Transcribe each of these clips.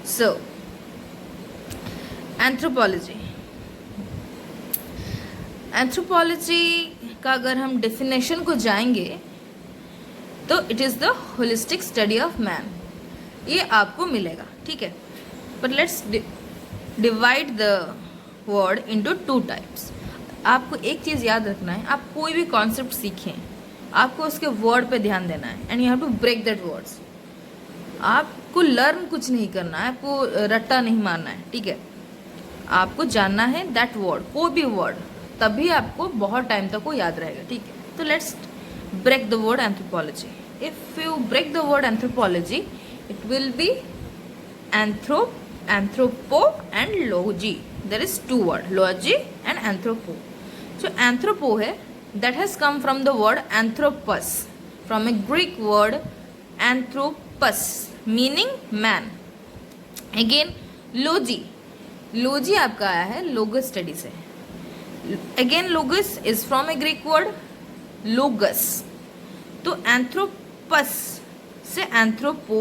सो anthropology, anthropology का अगर हम डेफिनेशन को जाएंगे तो it is the holistic study of man, ये आपको मिलेगा, ठीक है। But let's divide the word into two types. आपको एक चीज़ याद रखना है, आप कोई भी कॉन्सेप्ट सीखें आपको उसके वर्ड पे ध्यान देना है, and you have to break that words. आपको लर्न कुछ नहीं करना है, आपको रट्टा नहीं मारना है, ठीक है। आपको जानना है दैट वर्ड, कोई भी वर्ड, तभी आपको बहुत टाइम तक वो याद रहेगा, ठीक है। तो let's break the word anthropology. If you break the word anthropology, it will be anthropo and logy. There is two words, logy and anthropo. So anthropo है, that has come from the word anthropos, from a Greek word anthropos meaning man. Again logy, logy आपका आया है logos study से. Again logos is from a Greek word लोगस, तो एंथ्रोपस से anthropo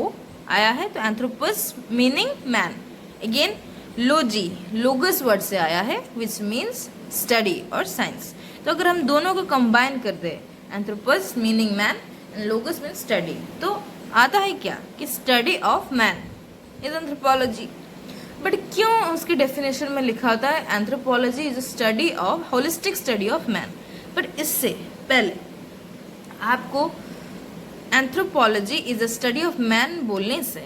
आया है, तो anthropos meaning man. Again logy logos word से आया है विच मीन्स स्टडी और साइंस। तो अगर हम दोनों को कंबाइन कर दे, anthropos meaning man and logos means study, तो आता है क्या कि study of man is anthropology. But क्यों उसकी डेफिनेशन में लिखा होता है anthropology is a study of holistic study of man. But इससे पहले आपको anthropology is a study of man बोलने से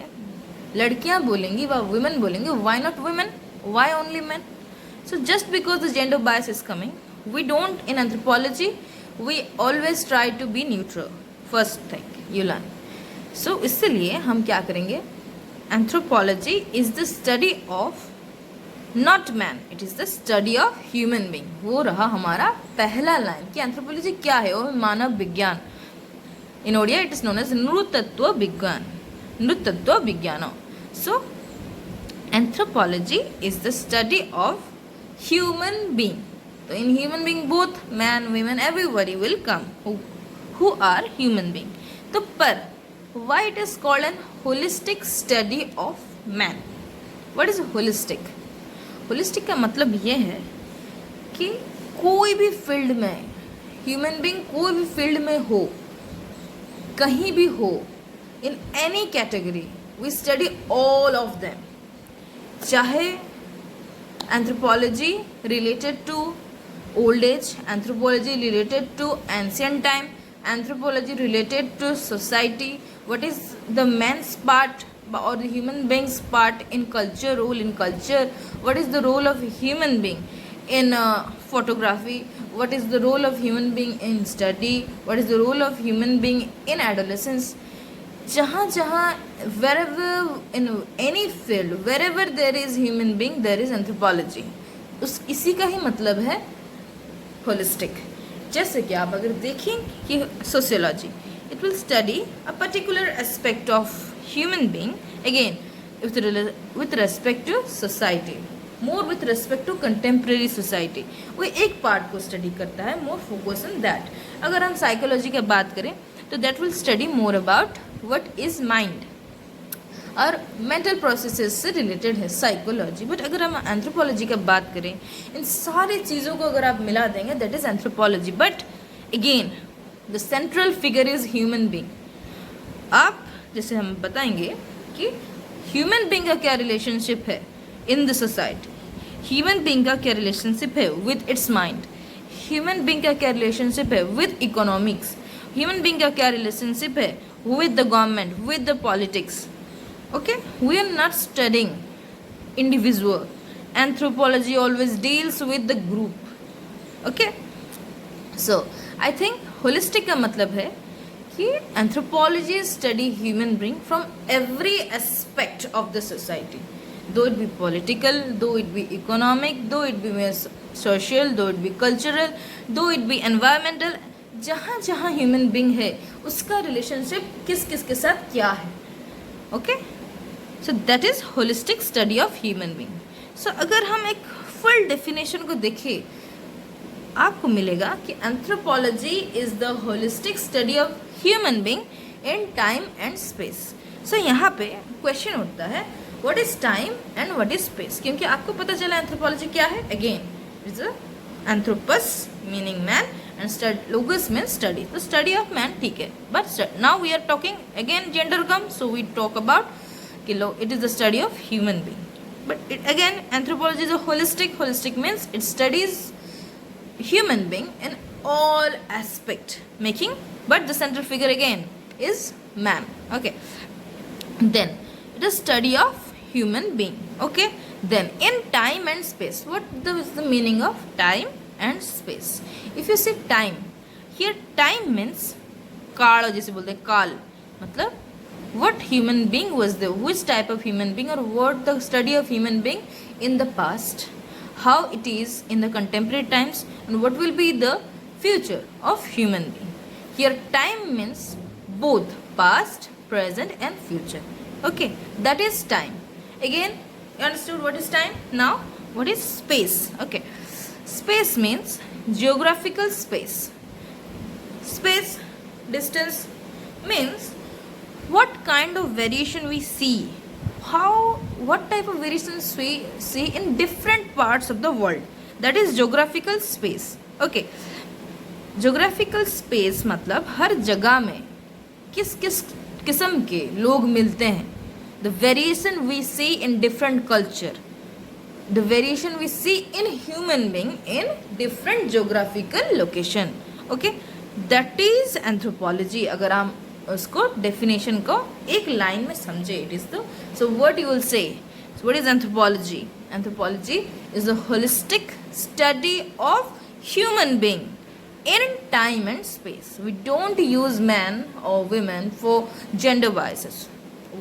लड़कियां बोलेंगी व वुमेन बोलेंगी, why not women, why only man? So just because the gender bias is coming, we don't in anthropology we always try to be neutral, first thing you learn. So इसलिए हम क्या करेंगे, anthropology is the study of not man, it is the study of human being. वो रहा हमारा पहला line कि anthropology क्या है, वो मानव विज्ञान। In Odia it is known as नृतत्व विज्ञान, नृतत्व विज्ञान। So anthropology is the study of human being. तो in human being both man women everybody will come who are human being. तो पर why it is called an holistic study of man? What is holistic? Holistic का मतलब ये है कि कोई भी फील्ड में ह्यूमन बीइंग कोई भी फील्ड में हो, कहीं भी हो, in any category we study all of them. चाहे anthropology related to old age, anthropology related to ancient time, anthropology related to society, what is the men's part or the human being's part in culture, role in culture, what is the role of human being in photography, what is the role of human being in study, what is the role of human being in adolescence. जहाँ जहाँ wherever in any field wherever there is human being there is anthropology. उस इसी का ही मतलब है holistic। जैसे कि आप अगर देखें कि sociology it will study a particular aspect of human being, again with respect to society, more with respect to contemporary society, वो एक पार्ट को स्टडी करता है, more focus on that. अगर हम साइकोलॉजी की बात करें तो that will study more about what is mind और मेंटल प्रोसेसेस से रिलेटेड है साइकोलॉजी। बट अगर हम एंथ्रोपोलॉजी की बात करें, इन सारी चीज़ों को अगर आप मिला देंगे that is anthropology. But again the central figure is human being. आप जैसे हम बताएंगे कि ह्यूमन बींग का क्या रिलेशनशिप है in the society, human being का क्या रिलेशनशिप है with its mind, human being का क्या रिलेशनशिप है विद इकोनॉमिक्स, ह्यूमन बींग का क्या रिलेशनशिप है with the government, with the politics. Okay, we are not studying individual. Anthropology always deals with the group. Okay, so I think holistic का मतलब है कि anthropology study human being from every aspect of the society, though it be political, though it be economic, though it be social, though it be cultural, though it be environmental. जहाँ जहाँ human being है उसका relationship किस किस के साथ क्या है। Okay, so that is holistic study of human being. So अगर हम एक फुल डेफिनेशन को देखें, आपको मिलेगा कि anthropology is the holistic study of human being in time and space. So यहाँ पे क्वेश्चन उठता है, what is time and what is space. क्योंकि आपको पता चला एंथ्रोपोलॉजी क्या है. Again, it's a anthropos meaning man and logos means study. The study of man, ठीक है. But now we are talking again gender comes, so we talk about it is the study of human being. But again, anthropology is a holistic. Holistic means it studies human being in all aspect making, but the central figure again is man. Okay, then it is study of human being. Okay, then in time and space, what is the meaning of time and space? If you say time, here time means काल, जैसे बोलते हैं काल, मतलब what human being was there, which type of human being, or what the study of human being in the past, how it is in the contemporary times, and what will be the future of human being. Here time means both past, present and future. Okay, that is time. Again, you understood what is time? Now what is space? Okay, space means geographical space. Space, distance, means what kind of variation we see, what type of variations we see in different parts of the world. That is geographical space. Okay, geographical space मतलब हर जगह में किस किस किस्म के लोग मिलते हैं. The variation we see in different culture, the variation we see in human being in different geographical location. Okay, that is anthropology. अगर हम उसको definition को एक line में समझे, it is the, so what you will say, so what is anthropology? Anthropology is a holistic study of human being in time and space. We don't use man or women for gender biases.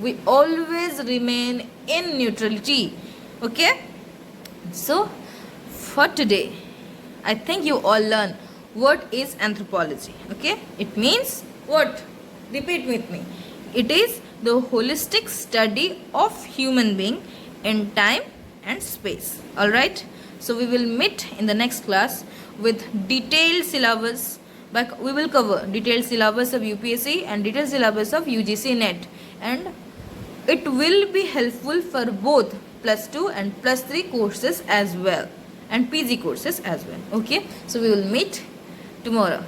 We always remain in neutrality. Okay, so for today I think you all learn what is anthropology. Okay, it means what? Repeat with me. It is the holistic study of human being in time and space. All right, so we will meet in the next class with detailed syllabus, but we will cover detailed syllabus of UPSC and detailed syllabus of UGC NET, and it will be helpful for both +2 and +3 courses as well, and PG courses as well. Okay, so we will meet tomorrow.